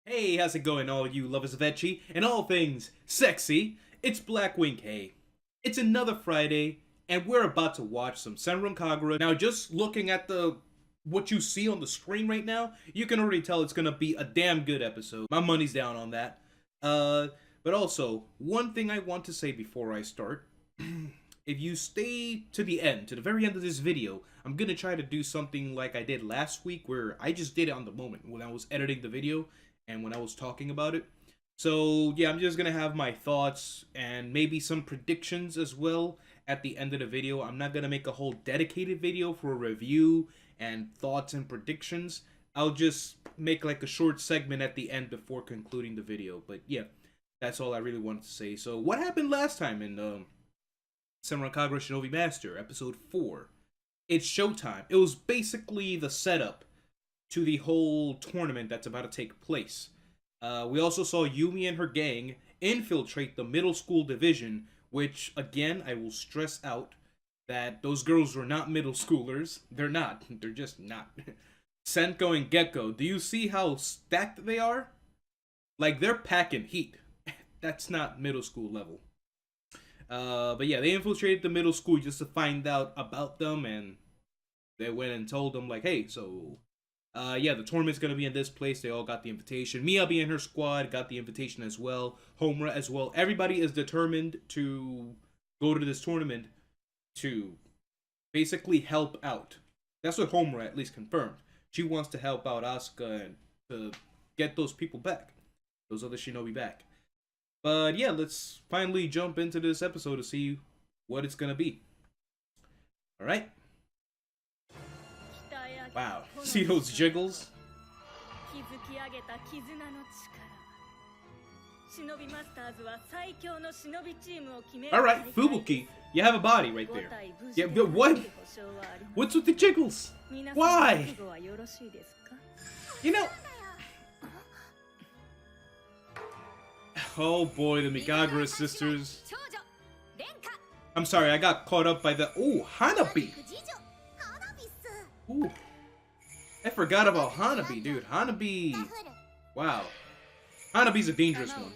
Hey, how's it going, all you lovers of ecchi and all things sexy? It's Blackwing K. It's another Friday, and we're about to watch some Senran Kagura. Now, just looking at what you see on the screen right now, you can already tell it's gonna be a damn good episode. My money's down on that. But also, one thing I want to say before I start. If you stay to the end, to the very end of this video, I'm gonna try to do something like I did last week, where I just did it on the moment when I was editing the video and when I was talking about it. So yeah, I'm just gonna have my thoughts and maybe some predictions as well at the end of the video. I'm not gonna make a whole dedicated video for a review and thoughts and predictions. I'll just make like a short segment at the end before concluding the video. But yeah, that's all I really wanted to say. So what happened last time in Senran Kagura Shinovi Master, episode 4? It's showtime. It was basically the setup to the whole tournament that's about to take place. We also saw Yumi and her gang infiltrate the middle school division, which, again, I will stress out that those girls were not middle schoolers. They're not. They're just not. Senko and Gecko, do you see how stacked they are? Like, they're packing heat. That's not middle school level. But yeah, they infiltrated the middle school just to find out about them, and they went and told them, like, hey, so yeah, the tournament's gonna be in this place. They all got the invitation. Miyabi and her squad got the invitation as well. Homura as well. Everybody is determined to go to this tournament to basically help out. That's what Homura at least confirmed. She wants to help out Asuka and to get those people back, those other shinobi back. But yeah, let's finally jump into this episode to see what it's gonna be. All right. Wow, see those jiggles? Alright, Fubuki, you have a body right there. Yeah, but what? What's with the jiggles? Why? You know... Oh boy, the Mikagura sisters. I'm sorry, I got caught up by the... Ooh, Hanabi! Ooh. I forgot about Hanabi, dude. Hanabi... Wow. Hanabi's a dangerous one.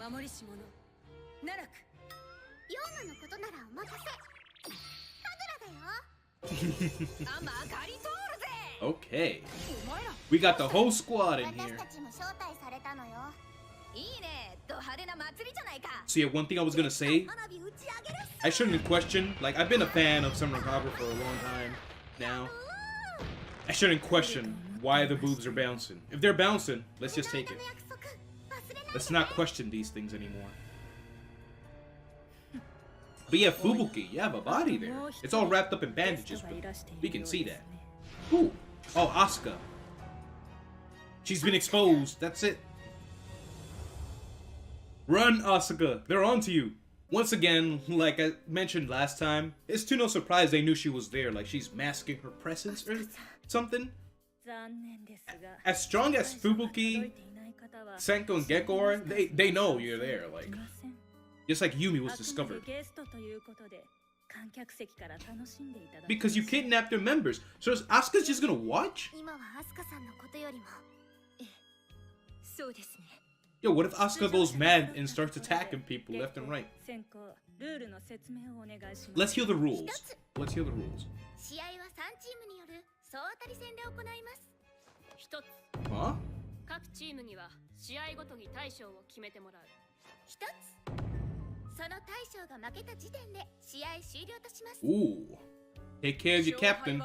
Okay. We got the whole squad in here. So yeah, one thing I was gonna say, I shouldn't question, like, I've been a fan of Senran Kagura for a long time now. I shouldn't question why the boobs are bouncing. If they're bouncing, let's just take it. Let's not question these things anymore. But yeah, Fubuki, you have a body there. It's all wrapped up in bandages, but we can see that. Ooh. Oh, Asuka. She's been exposed. That's it. Run, Asuka. They're onto you. Once again, like I mentioned last time, it's to no surprise they knew she was there. Like, she's masking her presence or something. As strong as Fubuki, Senko, and Gecko are, they know you're there. Like, just like Yumi was discovered. Because you kidnapped their members. So is Asuka's just gonna watch? Yo, what if Asuka goes mad and starts attacking people left and right? Let's hear the rules. Let's hear the rules. Huh? Ooh. Take care of your captain.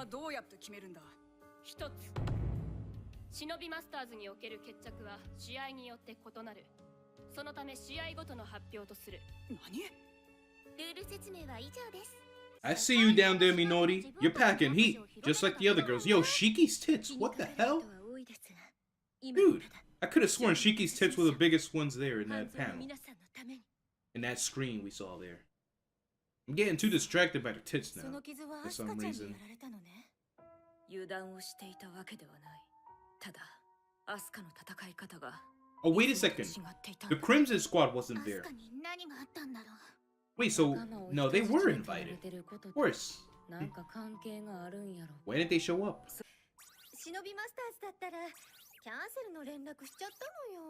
忍びマスターズにおける決着は試合によって異なる。そのため試合ごとの発表とする。何？ルール説明は以上です。I see you down there, Minori. You're packing heat, just like the other girls. Yo, Shiki's tits, what the hell? Dude, I could have sworn Shiki's tits were the biggest ones there in that panel. In that screen we saw there. I'm getting too distracted by the tits now, for some reason. Oh, wait a second. The Crimson Squad wasn't there. Wait, so... No, they were invited. Of course. Why didn't they show up?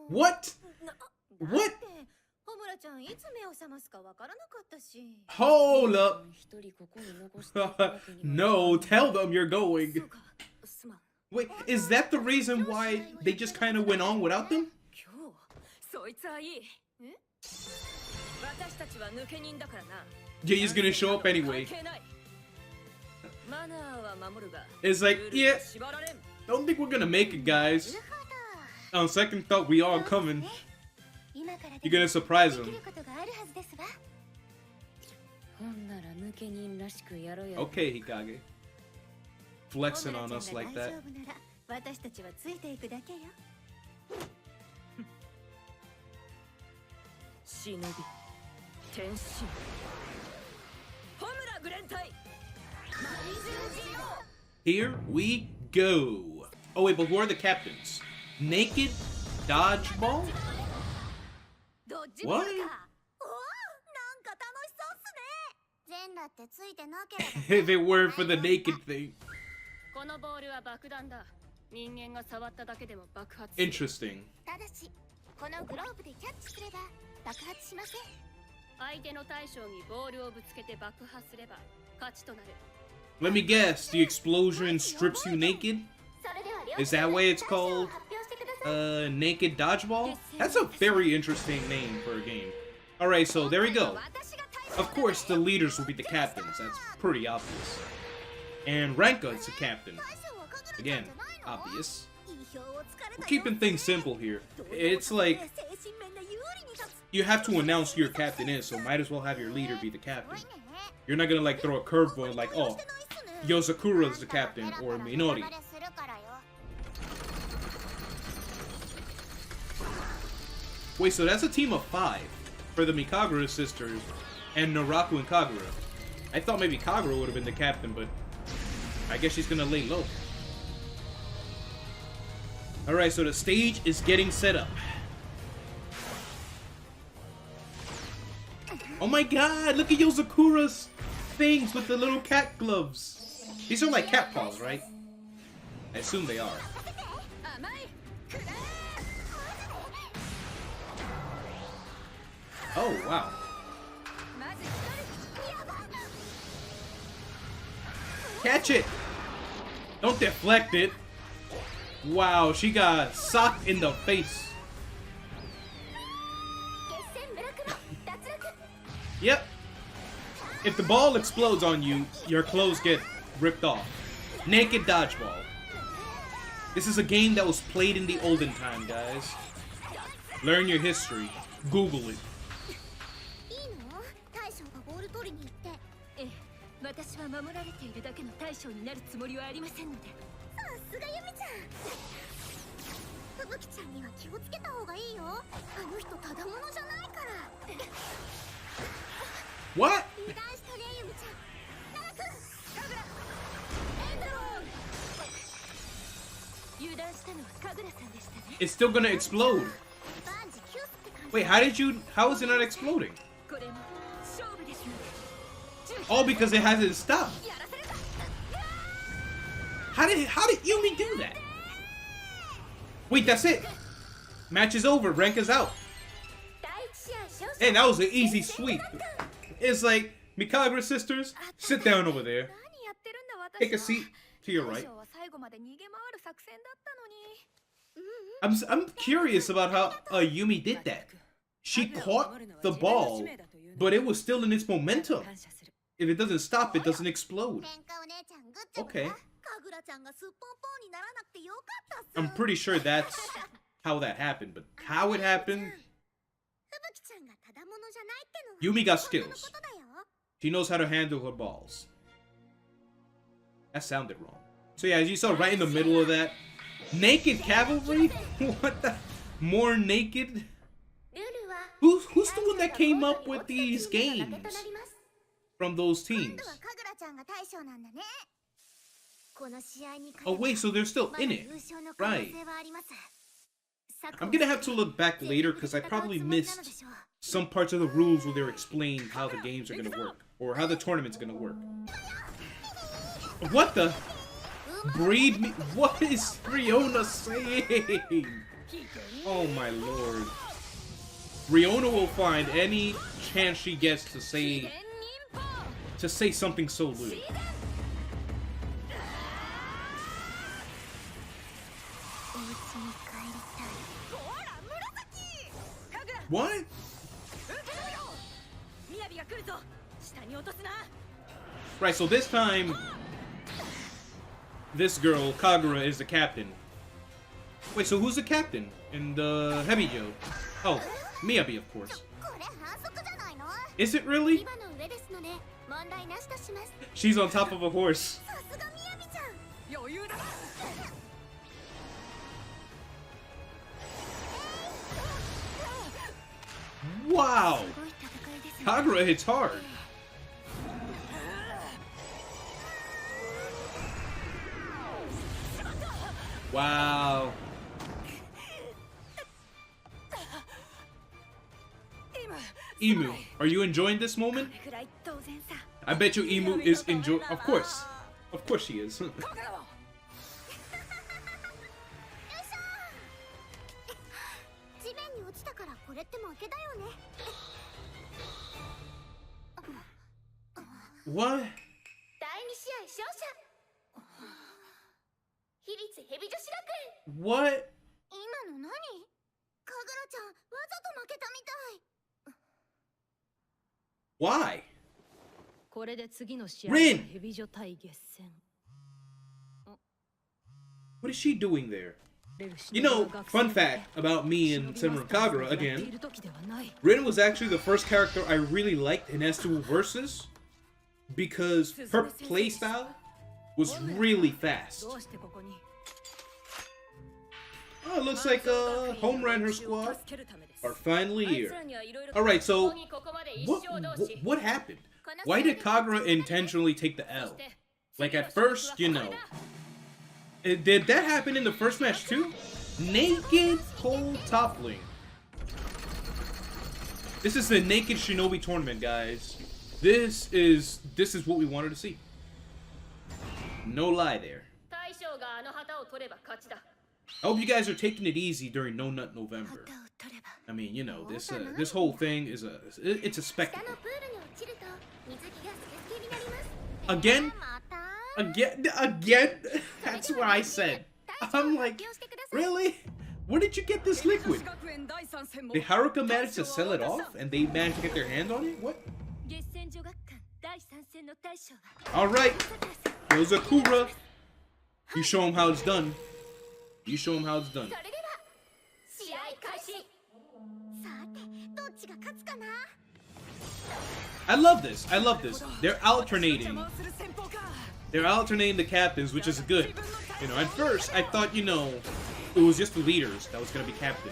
What? What? Hold up. No, tell them you're going. Wait, is that the reason why they just kind of went on without them? Yeah, he's gonna show up anyway. It's like, yeah, don't think we're gonna make it, guys. On second thought, we all coming. You're gonna surprise him. Okay, Hikage. Flexing on us like that. Shinovi. Tenshin. Here we go. Oh wait, but who are the captains? Naked Dodgeball? What? If it weren't for the naked thing. Interesting. Let me guess, the explosion strips you naked? Is that why it's called Naked Dodgeball? That's a very interesting name for a game. Alright, so there we go. Of course, the leaders will be the captains. That's pretty obvious. And Ranka is the captain. Again, obvious. We're keeping things simple here. It's like you have to announce who your captain is, so might as well have your leader be the captain. You're not gonna like throw a curveball like, oh, Yozakura is the captain, or Minori. Wait, so that's a team of 5 for the Mikagura sisters and Naraku and Kagura. I thought maybe Kagura would have been the captain, but I guess she's gonna lay low. Alright, so the stage is getting set up. Oh my god, look at Yozakura's things with the little cat gloves. These are like cat paws, right? I assume they are. Oh, wow. Catch it! Don't deflect it. Wow, she got socked in the face. Yep. If the ball explodes on you, your clothes get ripped off. Naked Dodgeball. This is a game that was played in the olden time, guys. Learn your history. Google it. What? It's still gonna explode. Wait, how is it not exploding? All because it hasn't stopped. How did Yumi do that? Wait, that's it. Match is over. Rank is out. Hey, that was an easy sweep. It's like, Mikagura sisters, sit down over there. Take a seat to your right. I'm curious about how Yumi did that. She caught the ball, but it was still in its momentum. If it doesn't stop, it doesn't explode. Okay. I'm pretty sure that's how that happened, but how it happened? Yumi got skills. She knows how to handle her balls. That sounded wrong. So yeah, as you saw right in the middle of that, naked cavalry? What the? More naked? Who's the one that came up with these games? From those teams? Oh wait, so they're still in it. Right. I'm gonna have to look back later because I probably missed some parts of the rules where they're explaining how the games are gonna work. Or how the tournament's gonna work. What the? Breed me. What is Riona saying? Oh my lord. Riona will find any chance she gets to say something so lewd. What? Right, so this time, this girl, Kagura, is the captain. Wait, so who's the captain in the Heavy Joe? Oh, Miyabi, of course. Is it really? She's on top of a horse. Wow! Kagura hits hard. Wow. Emu, are you enjoying this moment? I bet you Emu is enjoying. Of course she is. What? What? Why? Rin! What is she doing there? You know, fun fact about me and Senran Kagura again. Rin was actually the first character I really liked in S2 Versus because her playstyle was really fast. Oh, it looks like Home Runner Squad are finally here. Alright, so what happened? Why did Kagura intentionally take the L? Like at first, you know. Did that happen in the first match too? Naked cold top lane. This is the Naked Shinobi tournament, guys. This is what we wanted to see. No lie there. I hope you guys are taking it easy during No Nut November. I mean, you know, this whole thing is it's a spectacle. Again. That's what I said. I'm like, really? Where did you get this liquid? Did Haruka manage to sell it off and they managed to get their hands on it? What? Alright, Yozakura. You show him how it's done. You show him how it's done. I love this. I love this. They're alternating. They're alternating the captains, which is good. You know, at first, I thought, you know, it was just the leaders that was going to be captain.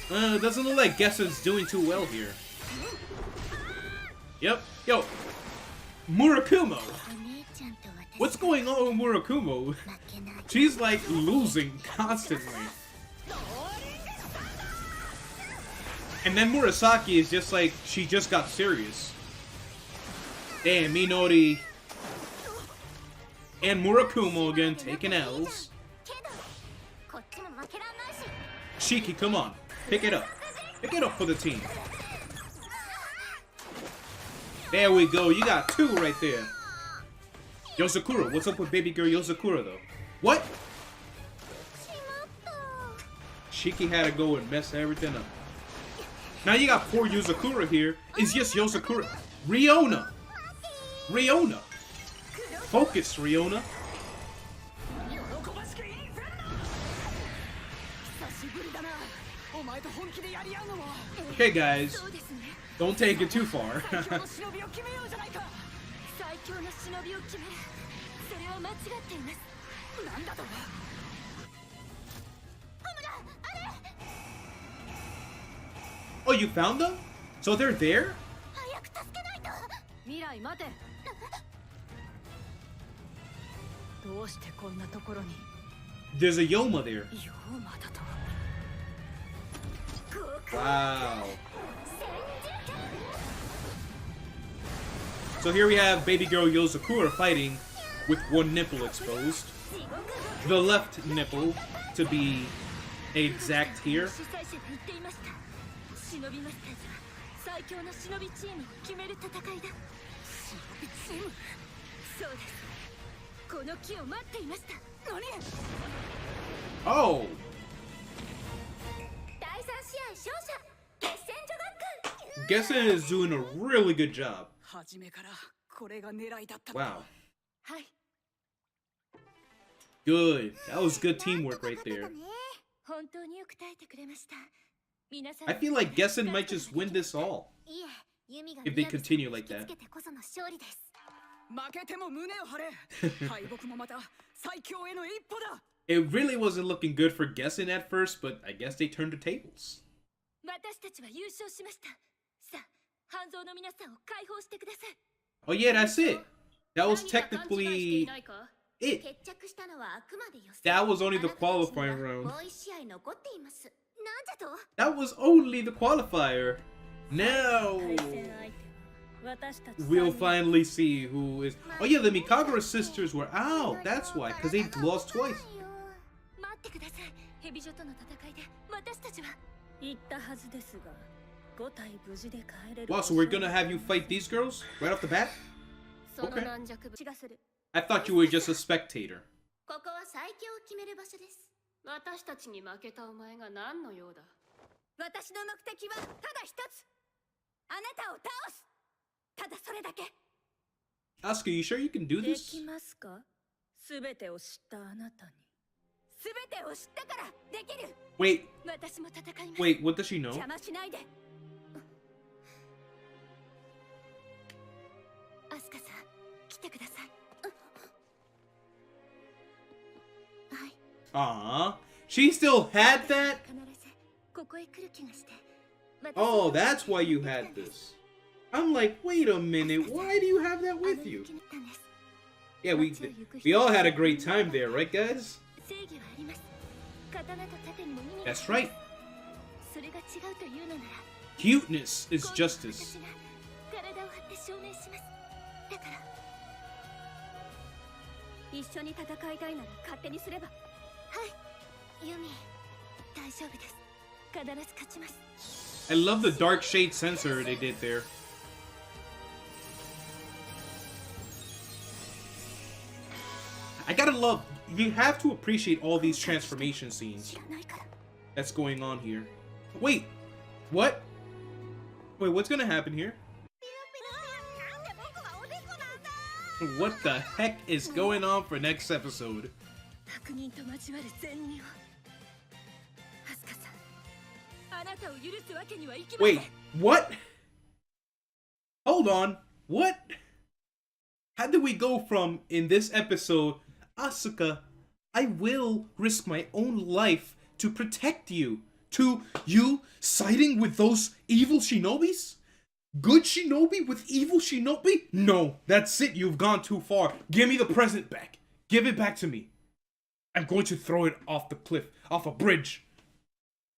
It doesn't look like Gessen's doing too well here. Yep. Yo, Murakumo. What's going on with Murakumo? She's like losing constantly. And then Murasaki is just like, she just got serious. Damn, Minori and Murakumo again taking L's. Shiki, come on. Pick it up. Pick it up for the team. There we go. You got two right there. Yozakura. What's up with baby girl Yozakura, though? What? Shiki had to go and mess everything up. Now you got poor Yozakura here. It's just Yozakura. Riona. Riona. Focus, Riona. Okay, guys. Don't take it too far. Oh, you found them? So they're there? い待て。どうしてこんなところに。 There's a Yoma there. ヨーマだと。 Wow. So here we have baby girl Yozakura fighting with one nipple exposed. The left nipple, to be exact here. 忍びマスターズは最強の忍びチームを決める戦いだ。忍びチーム。そうです。この木を待っていました。何？ Oh. 第三試合勝者決戦女学。 Gessen is doing a really good job. 初めからこれが狙いだった。 Wow. はい。 Good. That was good teamwork right there. 本当によく耐えてくれました。 I feel like Gessen might just win this all if they continue like that. It really wasn't looking good for Gessen at first, but I guess they turned the tables. Oh yeah, that's it. That was technically it. That was only the qualifying round. That was only the qualifier. Now we'll finally see who is. Oh yeah, the Mikagura sisters were out. That's why, because they lost twice. Wow, so we're gonna have you fight these girls right off the bat? Okay. I thought you were just a spectator. 私たちに負けたお前が何の用だ。私の目的はただ一つ。あなたを倒す。ただそれだけ。 Asuka, you sure you can do で this? きますか？すべてを知ったあなたに。すべてを知ったからできる。 Wait, 私も戦います。 wait, what does she know? 邪魔しないで。アスカさん、来てください。はい。 Aww. She still had that? Oh, that's why you had this. I'm like, wait a minute, why do you have that with you? Yeah, we all had a great time there, right guys? That's right. Cuteness is justice. I love the dark shade sensor they did there. I gotta love, you have to appreciate all these transformation scenes that's going on here. Wait, what? Wait, what's gonna happen here? What the heck is going on for next episode? Wait, what? Hold on, what? How did we go from, in this episode, Asuka, I will risk my own life to protect you, to you siding with those evil shinobis? Good shinobi with evil shinobi? No, that's it, you've gone too far. Give me the present back. Give it back to me. I'm going to throw it off the cliff, off a bridge.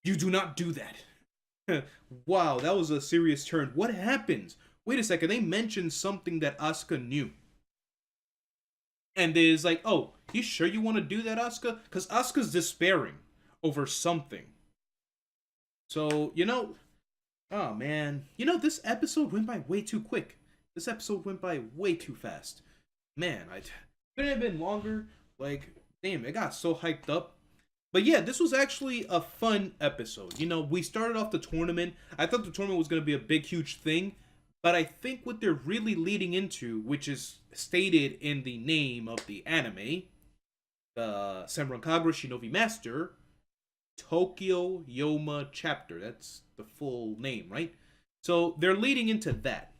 You do not do that. Wow, that was a serious turn. What happened? Wait a second, they mentioned something that Asuka knew. And is like, oh, you sure you want to do that, Asuka? Because Asuka's despairing over something. So, you know, oh man. You know, this episode went by way too quick. This episode went by way too fast. Man, couldn't have been longer. Like, damn, it got so hyped up. But yeah, this was actually a fun episode. You know, we started off the tournament. I thought the tournament was going to be a big, huge thing. But I think what they're really leading into, which is stated in the name of the anime, the Senran Kagura Shinobi Master, Tokyo Yoma Chapter. That's the full name, right? So they're leading into that.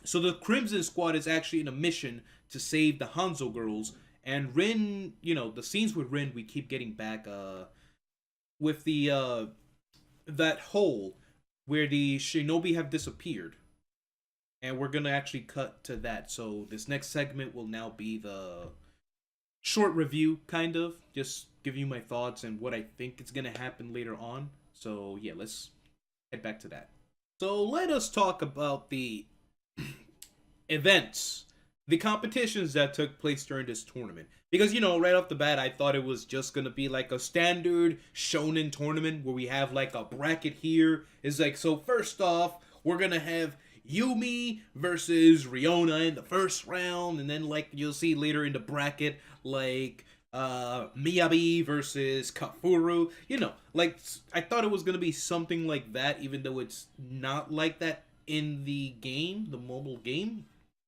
So the Crimson Squad is actually in a mission to save the Hanzo girls. And Rin, you know, the scenes with Rin, we keep getting back with the that hole where the Shinobi have disappeared. And we're gonna actually cut to that. So this next segment will now be the short review, kind of. Just give you my thoughts and what I think is gonna happen later on. So yeah, let's head back to that. So let us talk about the events, the competitions that took place during this tournament. Because, you know, right off the bat, I thought it was just gonna be like a standard shonen tournament where we have like a bracket here. It's like, so first off, we're gonna have Yumi versus Riona in the first round, and then like you'll see later in the bracket, like Miyabi versus Kafuru. You know, like I thought it was gonna be something like that, even though it's not like that in the game, the mobile game.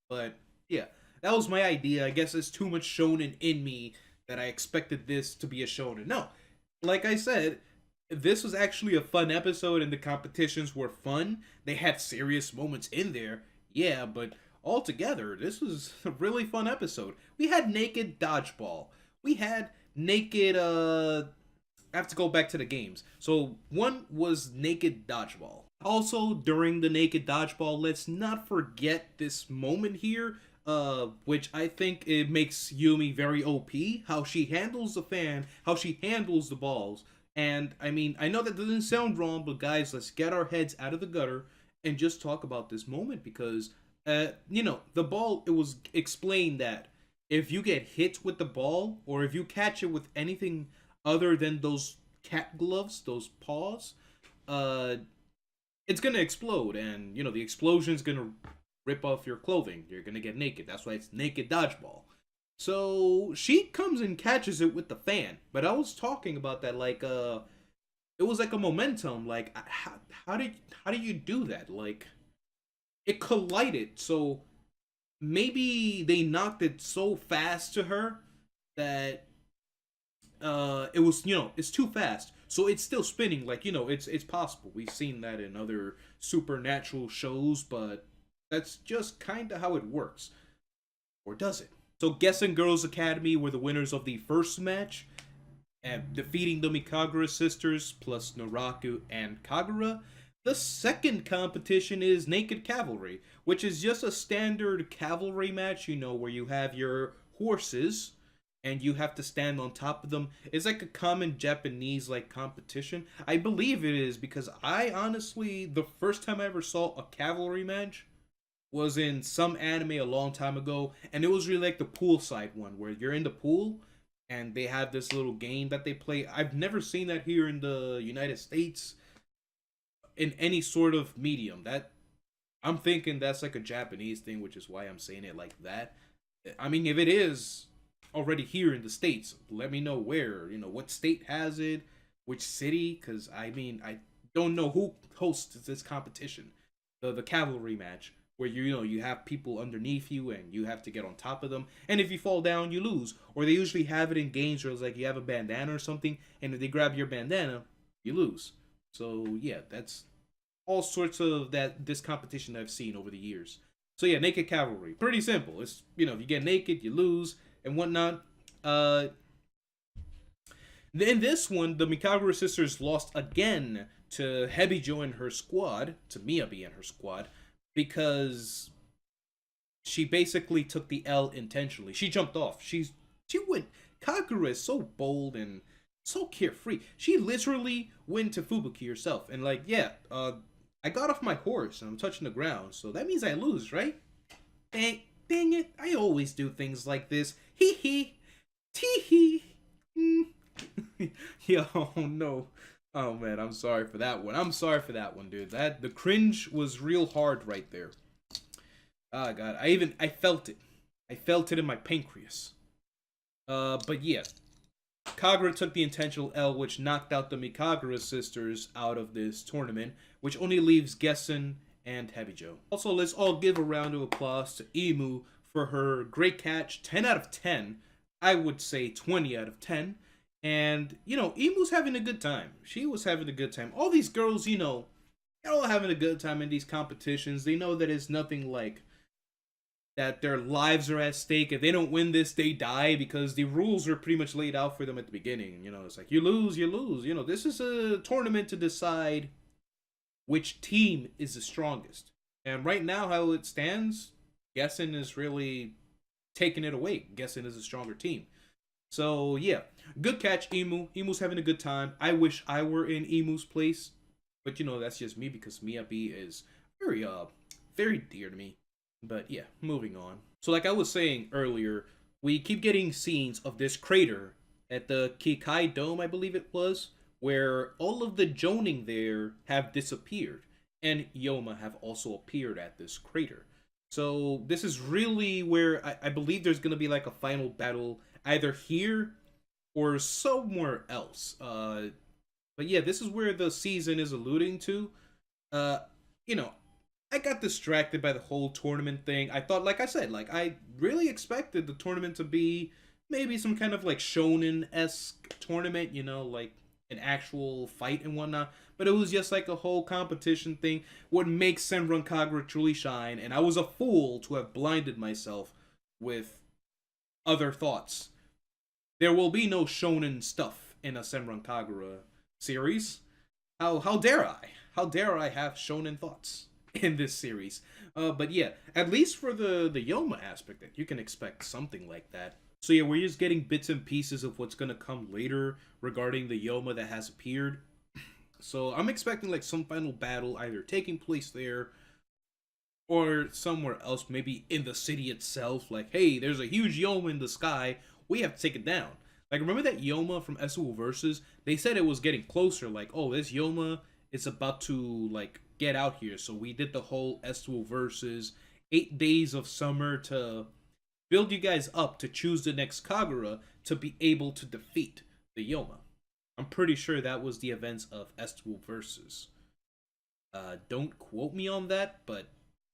But yeah, that was my idea. I guess it's too much shonen in me that I expected this to be a shonen. No, like I said, this was actually a fun episode and the competitions were fun. They had serious moments in there. Yeah, but altogether, this was a really fun episode. We had naked dodgeball. We had naked I have to go back to the games. So one was naked dodgeball. Also, during the naked dodgeball, let's not forget this moment here, which I think it makes Yumi very OP. How she handles the fan, how she handles the balls. And I mean, I know that doesn't sound wrong, but guys, let's get our heads out of the gutter and just talk about this moment because, you know, the ball, it was explained that if you get hit with the ball or if you catch it with anything other than those cat gloves, those paws, it's gonna explode, and you know the explosion's gonna rip off your clothing. You're gonna get naked. That's why it's naked dodgeball. So she comes and catches it with the fan. But I was talking about that like it was like a momentum. Like how did you do that? Like it collided. So maybe they knocked it so fast to her that it was, you know, it's too fast, so it's still spinning. Like, you know, it's possible. We've seen that in other supernatural shows, but that's just kind of how it works. Or does it? So Gessen Girls Academy were the winners of the first match, and defeating the Mikagura sisters plus Naraku and Kagura. The second competition is Naked Cavalry, which is just a standard cavalry match, you know, where you have your horses and you have to stand on top of them. It's like a common Japanese like competition. I believe it is because I honestly, the first time I ever saw a cavalry match was in some anime a long time ago, and it was really like the poolside one where you're in the pool and they have this little game that they play. I've never seen that here in the United States in any sort of medium. That I'm thinking that's like a Japanese thing, which is why I'm saying it like that. I mean, if it is already here in the States, let me know where, you know, what state has it, which city, because I mean, I don't know who hosts this competition, the cavalry match, where you know you have people underneath you and you have to get on top of them, and if you fall down you lose. Or they usually have it in games where it's like you have a bandana or something, and if they grab your bandana you lose. So yeah, that's all sorts of this competition I've seen over the years. So yeah, Naked Cavalry, pretty simple. It's, you know, if you get naked you lose and whatnot. In this one, the Mikagura sisters lost again to Hebijo and her squad, to Miyabi and her squad, because she basically took the L intentionally. She jumped off. She went. Kagura is so bold and so carefree. She literally went to Fubuki herself and like, yeah, I got off my horse and I'm touching the ground, so that means I lose, right? Dang it, I always do things like this. Hee hee. Tee hee. Yo, no. Oh man, I'm sorry for that one. I'm sorry for that one, dude. The cringe was real hard right there. Oh god, I felt it. I felt it in my pancreas. But yeah. Kagura took the intentional L, which knocked out the Mikagura sisters out of this tournament, which only leaves Gessen and Hebijo. Also, let's all give a round of applause to Emu for her great catch. 10 out of 10. I would say 20 out of 10. And, you know, Emu's having a good time. She was having a good time. All these girls, you know, they're all having a good time in these competitions. They know that it's nothing like that their lives are at stake. If they don't win this, they die, because the rules are pretty much laid out for them at the beginning. You know, it's like, you lose, you lose. You know, this is a tournament to decide which team is the strongest. And right now, how it stands, Gessen is really taking it away. Gessen is a stronger team. So yeah, good catch, Emu. Emu's having a good time. I wish I were in Emu's place, but that's just me because Miyabi is very dear to me. But yeah, moving on. So like I was saying earlier, we keep getting scenes of this crater at the Kikai Dome, I believe it was, where all of the Jonin there have disappeared, and Yoma have also appeared at this crater. So this is really where I believe there's gonna be like a final battle either here or somewhere else. But yeah, this is where the season is alluding to. Uh, you know, I got distracted by the whole tournament thing. I thought, like I said, like I really expected the tournament to be maybe some kind of like shonen-esque tournament, like an actual fight and whatnot. But it was just like a whole competition thing. What makes Senran Kagura truly shine, and I was a fool to have blinded myself with other thoughts. There will be no shonen stuff in a Senran Kagura series. How dare I? How dare I have shonen thoughts in this series? But yeah, at least for the Yoma aspect, that you can expect something like that. So yeah, we're just getting bits and pieces of what's gonna come later regarding the Yoma that has appeared. So I'm expecting like some final battle either taking place there or somewhere else, maybe in the city itself. Like, hey, there's a huge Yoma in the sky. We have to take it down. Like, remember that Yoma from SO Versus? They said it was getting closer. Like, oh, this Yoma is about to like get out here. So we did the whole SO Versus 8 days of summer to build you guys up to choose the next Kagura to be able to defeat the Yoma. I'm pretty sure that was the events of SO Versus. Don't quote me on that, but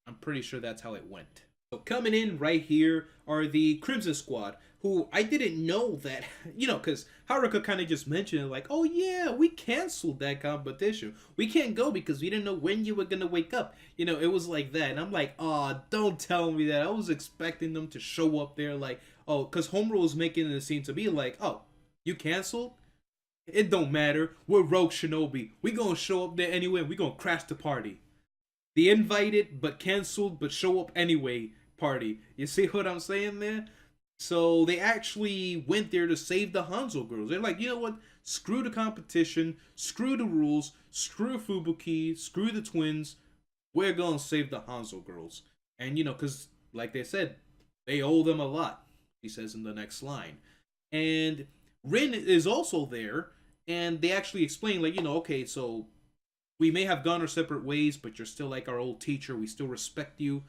I'm pretty sure that's how it went. So coming in right here are the Crimson Squad, who I didn't know that, because Haruka kind of just mentioned it, like, oh yeah, we canceled that competition. We can't go because we didn't know when you were going to wake up. It was like that. And I'm like, oh, don't tell me that. I was expecting them to show up there like, oh, because Homero was making it seem to be like, oh, you canceled? It don't matter. We're Rogue Shinobi. We gonna show up there anyway. We gonna crash the party. The invited but canceled but show up anyway party. You see what I'm saying there? So they actually went there to save the Hanzo girls. They're like, you know what? Screw the competition. Screw the rules. Screw Fubuki. Screw the twins. We're gonna save the Hanzo girls. And because like they said, they owe them a lot. He says in the next line. And Rin is also there. And they actually explain, like, okay, so we may have gone our separate ways, but you're still like our old teacher. We still respect you.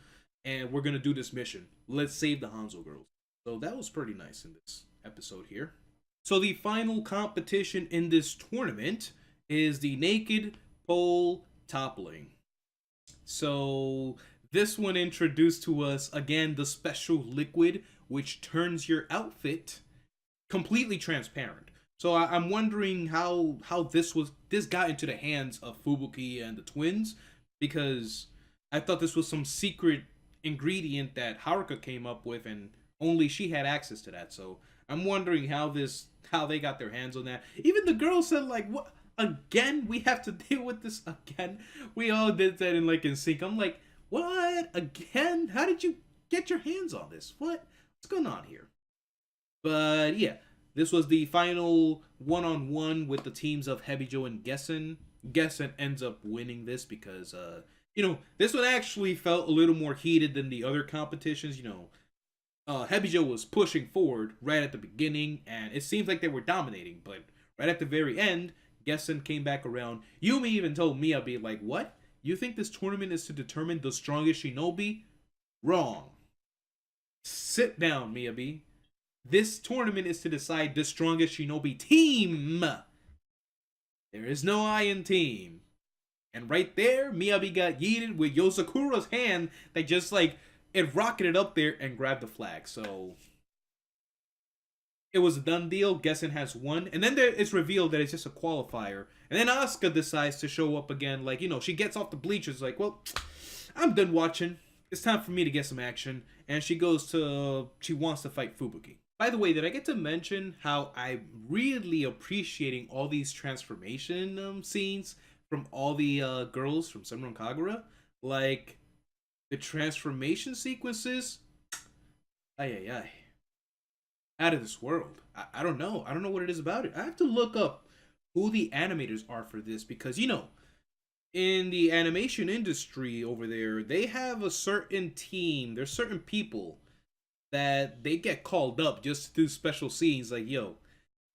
And we're going to do this mission. Let's save the Hanzo girls. So that was pretty nice in this episode here. So the final competition in this tournament is the naked pole toppling. So this one introduced to us, again, the special liquid, which turns your outfit completely transparent. So I'm wondering how this got into the hands of Fubuki and the twins, because I thought this was some secret ingredient that Haruka came up with, and only she had access to that. So I'm wondering how they got their hands on that. Even the girl said, like, what again? We have to deal with this again. We all did that in sync. I'm like, what again? How did you get your hands on this? What's going on here? But yeah. This was the final one-on-one with the teams of Hebijo and Gessen. Gessen ends up winning this because, this one actually felt a little more heated than the other competitions. Hebijo was pushing forward right at the beginning, and it seems like they were dominating. But right at the very end, Gessen came back around. Yumi even told Miyabi, like, what? You think this tournament is to determine the strongest shinobi? Wrong. Sit down, Miyabi. This tournament is to decide the strongest shinobi team. There is no I in team. And right there, Miyabi got yeeted with Yosakura's hand that just it rocketed up there and grabbed the flag. So it was a done deal. Gessen has won. And then it's revealed that it's just a qualifier. And then Asuka decides to show up again. She gets off the bleachers like, well, I'm done watching. It's time for me to get some action. And she wants to fight Fubuki. By the way, did I get to mention how I'm really appreciating all these transformation scenes from all the girls from Senran Kagura? The transformation sequences, ay ay ay, out of this world. I don't know. I don't know what it is about it. I have to look up who the animators are for this because in the animation industry over there, they have a certain team. There's certain people that they get called up just to do special scenes. Like, yo,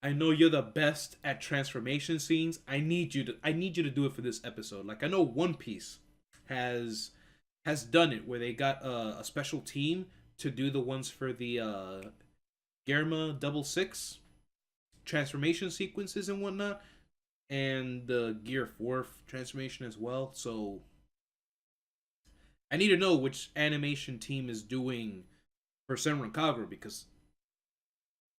I know you're the best at transformation scenes. I need you to do it for this episode. Like, I know One Piece has done it where they got a special team to do the ones for the Germa Double Six transformation sequences and whatnot, and the Gear 4 transformation as well. So I need to know which animation team is doing for Senran Kagura because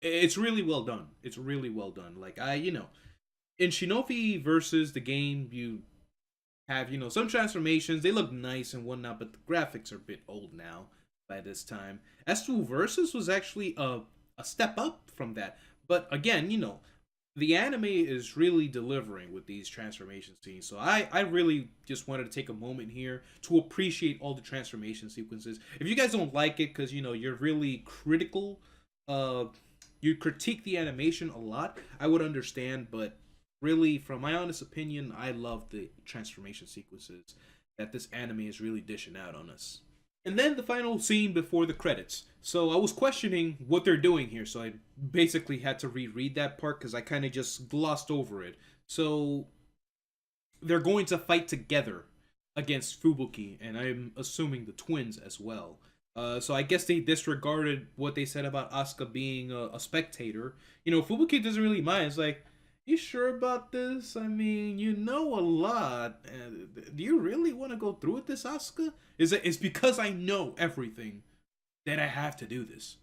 it's really well done. It's really well done. Like in Shinovi versus the game, you have some transformations. They look nice and whatnot, but the graphics are a bit old now by this time. S2 Versus was actually a step up from that, but again, the anime is really delivering with these transformation scenes. So I really just wanted to take a moment here to appreciate all the transformation sequences. If you guys don't like it because you're really critical, you critique the animation a lot, I would understand, but really, from my honest opinion, I love the transformation sequences that this anime is really dishing out on us. And then the final scene before the credits. So I was questioning what they're doing here, so I basically had to reread that part because I kind of just glossed over it. So they're going to fight together against Fubuki, and I'm assuming the twins as well. So I guess they disregarded what they said about Asuka being a spectator. Fubuki doesn't really mind. It's like, you sure about this? I mean, you know a lot. Do you really want to go through with this, Asuka? It's because I know everything that I have to do this.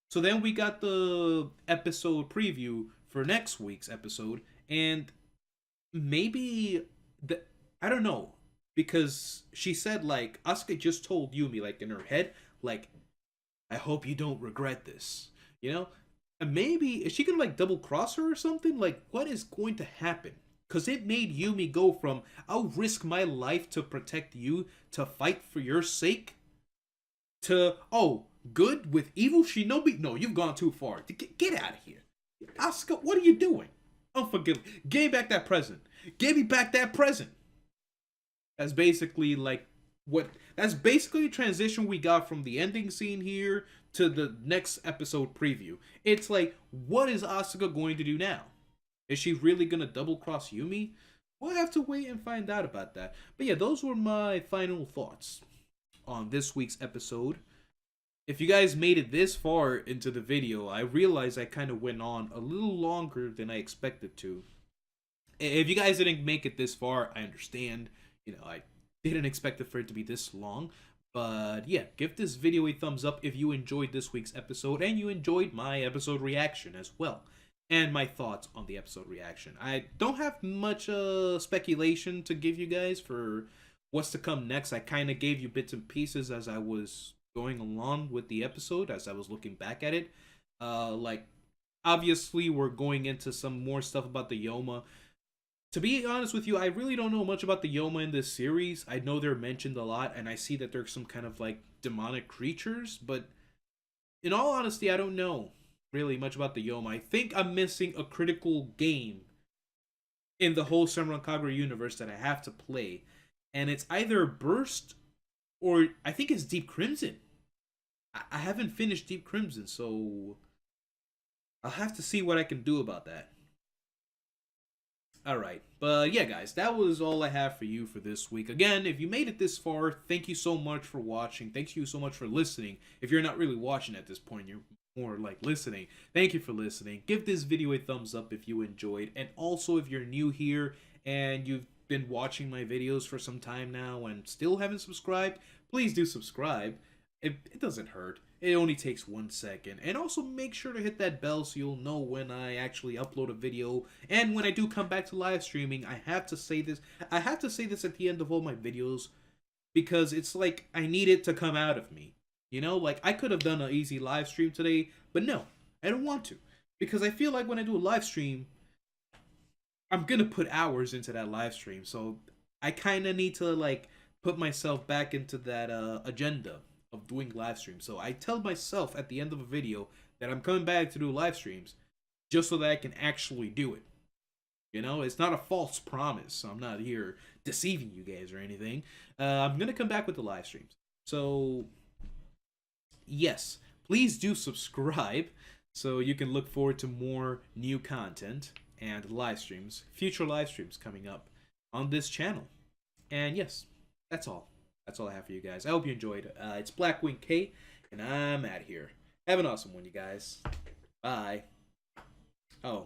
So then we got the episode preview for next week's episode, and maybe I don't know, because she said like Asuka just told Yumi like in her head like, I hope you don't regret this, And maybe is she gonna like double cross her or something? Like, what is going to happen? Because it made Yumi go from I'll risk my life to protect you to fight for your sake to good with evil Shinobi. No, you've gone too far. Get out of here, Asuka. What are you doing? Unforgivable. Give me back that present. Give me back that present. That's basically the transition we got from the ending scene here to the next episode preview. It's like, what is Asuka going to do now? Is she really going to double cross Yumi? We'll have to wait and find out about that. But yeah, those were my final thoughts on this week's episode. If you guys made it this far into the video, I realize I kind of went on a little longer than I expected to. If you guys didn't make it this far, I understand. I didn't expect it for it to be this long. But yeah, give this video a thumbs up if you enjoyed this week's episode and you enjoyed my episode reaction as well. And my thoughts on the episode reaction. I don't have much speculation to give you guys for what's to come next. I kind of gave you bits and pieces as I was going along with the episode, as I was looking back at it. Obviously, we're going into some more stuff about the Yoma. To be honest with you, I really don't know much about the Yoma in this series. I know they're mentioned a lot, and I see that they're some kind of like demonic creatures, but in all honesty, I don't know really much about the Yoma. I think I'm missing a critical game in the whole Senran Kagura universe that I have to play, and it's either Burst or I think it's Deep Crimson. I haven't finished Deep Crimson, so I'll have to see what I can do about that. Alright, but yeah guys, that was all I have for you for this week. Again, if you made it this far, thank you so much for watching. Thank you so much for listening. If you're not really watching at this point, you're more like listening. Thank you for listening. Give this video a thumbs up if you enjoyed. And also, if you're new here and you've been watching my videos for some time now and still haven't subscribed, please do subscribe. It doesn't hurt. It only takes 1 second. And also make sure to hit that bell so you'll know when I actually upload a video. And when I do come back to live streaming, I have to say this. I have to say this at the end of all my videos because it's like I need it to come out of me. Like I could have done an easy live stream today, but no, I don't want to. Because I feel like when I do a live stream, I'm going to put hours into that live stream. So I kind of need to like put myself back into that agenda of doing live streams. So I tell myself at the end of a video that I'm coming back to do live streams just so that I can actually do it. You know, it's not a false promise. I'm not here deceiving you guys or anything. I'm going to come back with the live streams. So, yes, please do subscribe so you can look forward to more new content and live streams, future live streams coming up on this channel. And yes, that's all. That's all I have for you guys. I hope you enjoyed it. It's Blackwing K, and I'm out of here. Have an awesome one, you guys. Bye. Oh.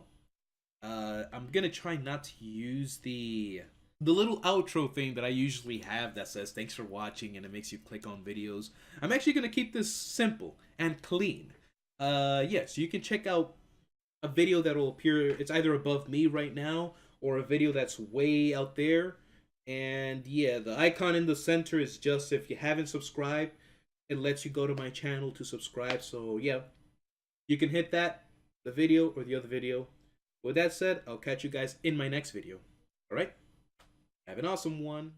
I'm gonna try not to use the little outro thing that I usually have that says thanks for watching and it makes you click on videos. I'm actually gonna keep this simple and clean. Yes, you can check out a video that will appear. It's either above me right now or a video that's way out there. And yeah, the icon in the center is just if you haven't subscribed, it lets you go to my channel to subscribe. So yeah, you can hit that, the video or the other video. With that said, I'll catch you guys in my next video. Alright? Have an awesome one.